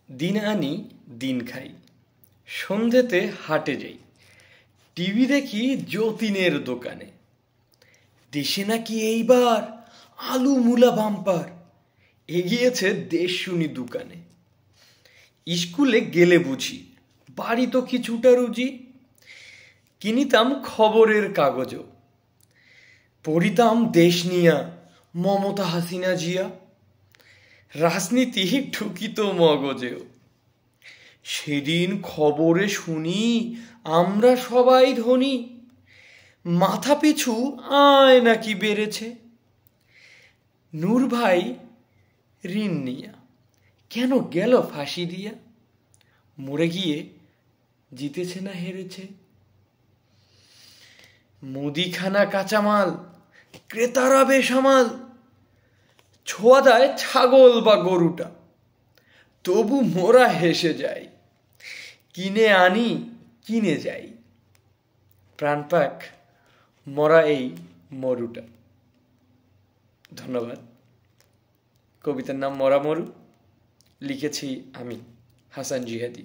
দিন আনি দিন খাই, সন্ধেতে হাটে যাই, টিভি দেখি যতীনের দোকানে। দেশে নাকি এইবার আলু মূলা বাম্পার, এগিয়েছে দেশ শুনি দোকানে। স্কুলে গেলে বুঝি বাড়ি তো কিছুটা রুজি, কিনিতাম খবরের কাগজও, পড়িতাম দেশ নিয়া মমতা হাসিনা জিয়া, রাজনীতি ঢুকিত মগজেও। সেদিন খবরে শুনি আমরা সবাই ধনী, মাথা পিছু আয় নাকি বেড়েছে। নূর ভাই ঋণ নিয়া কেন গেল ফাঁসি দিয়া, মরে গিয়ে জিতেছে না হেরেছে। মুদিখানা কাঁচামাল ক্রেতারা বেসামাল, ছোঁয়া দেয় ছাগল বা গরুটা, তবু মোরা হেসে যাই, কিনে আনি কিনে যাই। প্রাণপাক মরা এই মরুটা। ধন্যবাদ। কবিতার নাম মরা মরু, লিখেছি আমি হাসান জিহাদি।